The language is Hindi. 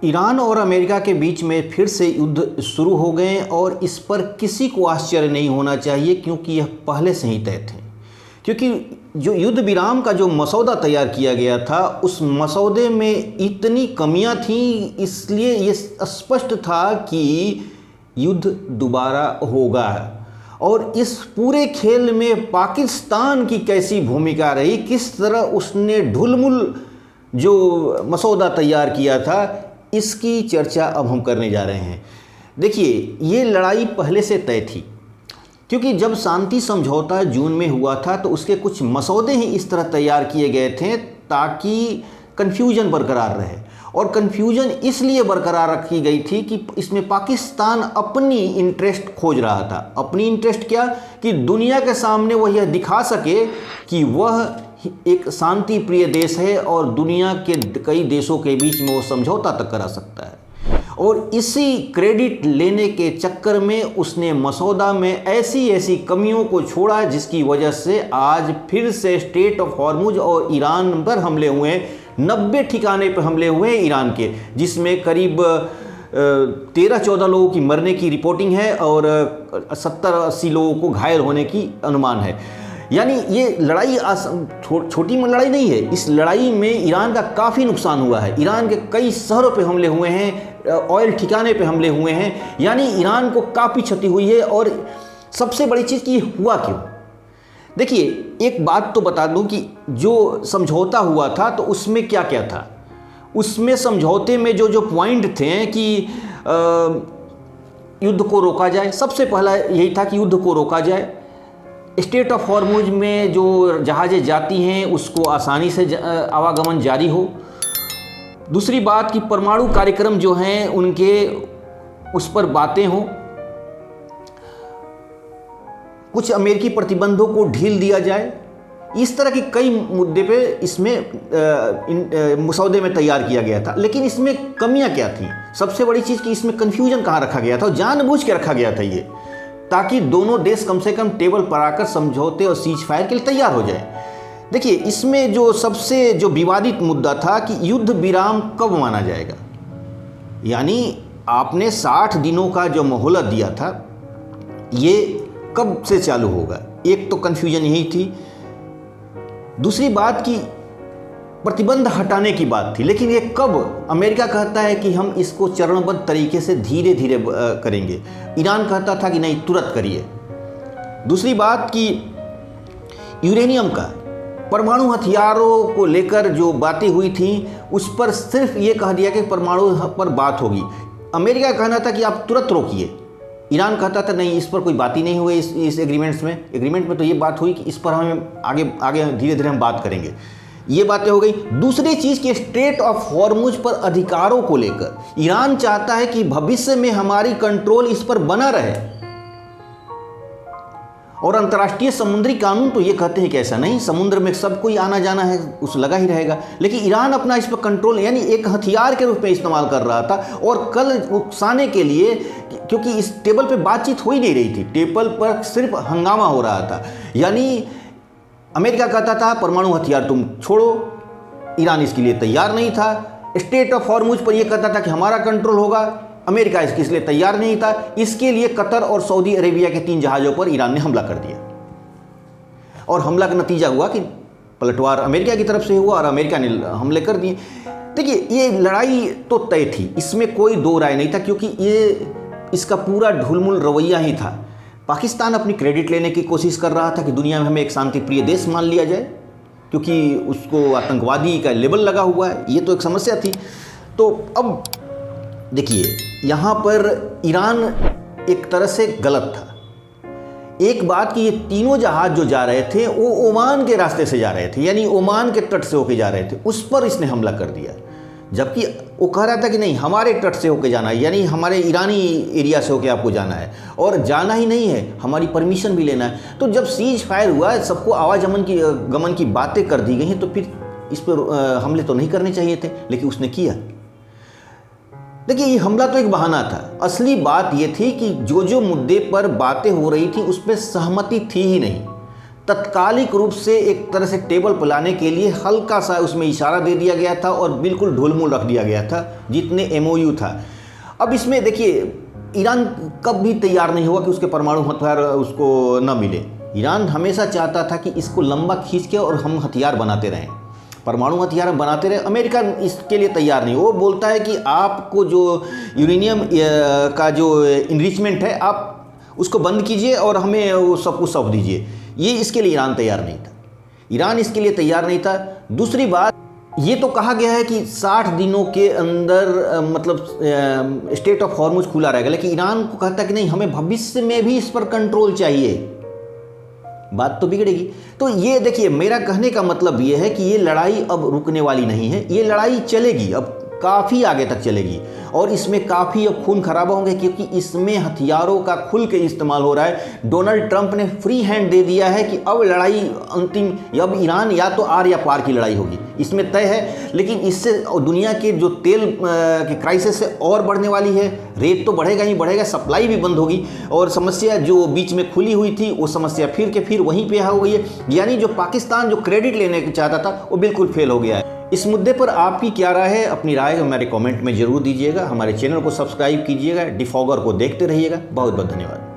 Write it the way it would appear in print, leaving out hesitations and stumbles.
ईरान और अमेरिका के बीच में फिर से युद्ध शुरू हो गए और इस पर किसी को आश्चर्य नहीं होना चाहिए, क्योंकि यह पहले से ही तय थे। क्योंकि जो युद्ध विराम का जो मसौदा तैयार किया गया था, उस मसौदे में इतनी कमियां थीं, इसलिए ये स्पष्ट था कि युद्ध दोबारा होगा। और इस पूरे खेल में पाकिस्तान की कैसी भूमिका रही, किस तरह उसने ढुलमुल जो मसौदा तैयार किया था, इसकी चर्चा अब हम करने जा रहे हैं। देखिए, ये लड़ाई पहले से तय थी, क्योंकि जब शांति समझौता जून में हुआ था तो उसके कुछ मसौदे ही इस तरह तैयार किए गए थे ताकि कन्फ्यूजन बरकरार रहे। और कन्फ्यूजन इसलिए बरकरार रखी गई थी कि इसमें पाकिस्तान अपनी इंटरेस्ट खोज रहा था। अपनी इंटरेस्ट क्या, कि दुनिया के सामने वह यह दिखा सके कि वह एक शांति प्रिय देश है और दुनिया के कई देशों के बीच में वो समझौता तक करा सकता है। और इसी क्रेडिट लेने के चक्कर में उसने मसौदा में ऐसी ऐसी कमियों को छोड़ा जिसकी वजह से आज फिर से स्ट्रेट ऑफ हॉर्मुज और ईरान पर हमले हुए। 90 ठिकाने पर हमले हुए ईरान के, जिसमें करीब 13-14 लोगों की मरने की रिपोर्टिंग है और 70-80 लोगों को घायल होने की अनुमान है। यानी ये लड़ाई छोटी लड़ाई नहीं है। इस लड़ाई में ईरान का काफ़ी नुकसान हुआ है। ईरान के कई शहरों पे हमले हुए हैं, ऑयल ठिकाने पे हमले हुए हैं, यानी ईरान को काफ़ी क्षति हुई है। और सबसे बड़ी चीज़ कि हुआ क्यों। देखिए, एक बात तो बता दूं कि जो समझौता हुआ था तो उसमें क्या क्या था। उसमें समझौते में जो जो पॉइंट थे कि युद्ध को रोका जाए, सबसे पहला यही था कि युद्ध को रोका जाए। स्ट्रेट ऑफ हॉर्मुज में जो जहाज़ें जाती हैं उसको आसानी से आवागमन जारी हो। दूसरी बात कि परमाणु कार्यक्रम जो हैं उनके उस पर बातें हों। कुछ अमेरिकी प्रतिबंधों को ढील दिया जाए। इस तरह के कई मुद्दे पे इसमें मसौदे में तैयार किया गया था। लेकिन इसमें कमियां क्या थी, सबसे बड़ी चीज़ कि इसमें कन्फ्यूजन कहाँ रखा गया था, और जानबूझ के रखा गया था ये, ताकि दोनों देश कम से कम टेबल पर आकर समझौते और सीज फायर के लिए तैयार हो जाए। देखिए, इसमें जो सबसे जो विवादित मुद्दा था कि युद्ध विराम कब माना जाएगा। यानी आपने 60 दिनों का जो मोहलत दिया था, ये कब से चालू होगा। एक तो कन्फ्यूजन यही थी। दूसरी बात कि प्रतिबंध हटाने की बात थी, लेकिन ये कब। अमेरिका कहता है कि हम इसको चरणबद्ध तरीके से धीरे धीरे करेंगे। ईरान कहता था कि नहीं, तुरंत करिए। दूसरी बात कि यूरेनियम का, परमाणु हथियारों को लेकर जो बातें हुई थी उस पर सिर्फ ये कह दिया कि परमाणु पर बात होगी। अमेरिका का कहना था कि आप तुरंत रोकिए। ईरान कहता था नहीं, इस पर कोई बात ही नहीं हुई। इस एग्रीमेंट में तो ये बात हुई कि इस पर हमें आगे धीरे धीरे हम बात करेंगे। ये बातें हो गई। दूसरी चीज़ कि स्ट्रेट ऑफ हॉर्मुज पर अधिकारों को लेकर ईरान चाहता है कि भविष्य में हमारी कंट्रोल इस पर बना रहे, और अंतर्राष्ट्रीय समुद्री कानून तो ये कहते हैं कि ऐसा नहीं, समुद्र में सब कोई आना जाना है, उस लगा ही रहेगा। लेकिन ईरान अपना इस पर कंट्रोल यानी एक हथियार के रूप में इस्तेमाल कर रहा था। और कल उकसाने के लिए, क्योंकि इस टेबल पे बातचीत हो ही नहीं रही थी, टेबल पर सिर्फ हंगामा हो रहा था। यानी अमेरिका कहता था परमाणु हथियार तुम छोड़ो, ईरान इसके लिए तैयार नहीं था। स्ट्रेट ऑफ हॉर्मुज पर यह कहता था कि हमारा कंट्रोल होगा, अमेरिका इसके लिए तैयार नहीं था। इसके लिए कतर और सऊदी अरेबिया के 3 जहाज़ों पर ईरान ने हमला कर दिया, और हमला का नतीजा हुआ कि पलटवार अमेरिका की तरफ से हुआ और अमेरिका ने हमले कर दिए। देखिए, ये लड़ाई तो तय थी, इसमें कोई दो राय नहीं था, क्योंकि ये इसका पूरा ढुलमुल रवैया ही था। पाकिस्तान अपनी क्रेडिट लेने की कोशिश कर रहा था कि दुनिया में हमें एक शांति प्रिय देश मान लिया जाए, क्योंकि उसको आतंकवादी का लेबल लगा हुआ है। ये तो एक समस्या थी। तो अब देखिए, यहाँ पर ईरान एक तरह से गलत था। एक बात कि ये तीनों जहाज जो जा रहे थे वो ओमान के रास्ते से जा रहे थे, यानी ओमान के तट से होके जा रहे थे, उस पर इसने हमला कर दिया। जबकि वो कह रहा था कि नहीं, हमारे तट से होके जाना है, यानी हमारे ईरानी एरिया से होके आपको जाना है, और जाना ही नहीं है, हमारी परमिशन भी लेना है। तो जब सीज फायर हुआ, सबको गमन की बातें कर दी गई हैं, तो फिर इस पर हमले तो नहीं करने चाहिए थे, लेकिन उसने किया। देखिए, ये हमला तो एक बहाना था। असली बात ये थी कि जो जो मुद्दे पर बातें हो रही थी उस पर सहमति थी ही नहीं। तत्कालिक रूप से एक तरह से टेबल पर लाने के लिए हल्का सा उसमें इशारा दे दिया गया था और बिल्कुल ढुलमुल रख दिया गया था जितने MOU था। अब इसमें देखिए ईरान कब भी तैयार नहीं हुआ कि उसके परमाणु हथियार उसको न मिले। ईरान हमेशा चाहता था कि इसको लंबा खींच के और हम हथियार बनाते रहें, परमाणु हथियार बनाते रहे। अमेरिका इसके लिए तैयार नहीं, वो बोलता है कि आपको जो यूरेनियम का जो इनरिचमेंट है आप उसको बंद कीजिए और हमें वो सब कुछ सौंप दीजिए। ये इसके लिए ईरान तैयार नहीं था, ईरान इसके लिए तैयार नहीं था। दूसरी बात, ये तो कहा गया है कि 60 दिनों के अंदर मतलब स्टेट ऑफ हॉर्मुज खुला रहेगा, लेकिन ईरान को कहता है कि नहीं, हमें भविष्य में भी इस पर कंट्रोल चाहिए, बात तो बिगड़ेगी। तो ये देखिए, मेरा कहने का मतलब ये है कि ये लड़ाई अब रुकने वाली नहीं है, ये लड़ाई चलेगी, अब काफ़ी आगे तक चलेगी और इसमें काफ़ी अब खून खराबा होंगे, क्योंकि इसमें हथियारों का खुल के इस्तेमाल हो रहा है। डोनाल्ड ट्रंप ने फ्री हैंड दे दिया है कि अब लड़ाई अंतिम, अब ईरान या तो आर या पार की लड़ाई होगी, इसमें तय है। लेकिन इससे दुनिया के जो तेल की क्राइसिस है और बढ़ने वाली है, रेट तो बढ़ेगा ही बढ़ेगा, सप्लाई भी बंद होगी और समस्या जो बीच में खुली हुई थी वो समस्या फिर वहीं पे हो गई है। यानी जो पाकिस्तान जो क्रेडिट लेने चाहता था वो बिल्कुल फेल हो गया है। इस मुद्दे पर आपकी क्या राय है? अपनी राय हमारे कमेंट में जरूर दीजिएगा। हमारे चैनल को सब्सक्राइब कीजिएगा, डिफॉगर को देखते रहिएगा। बहुत बहुत धन्यवाद।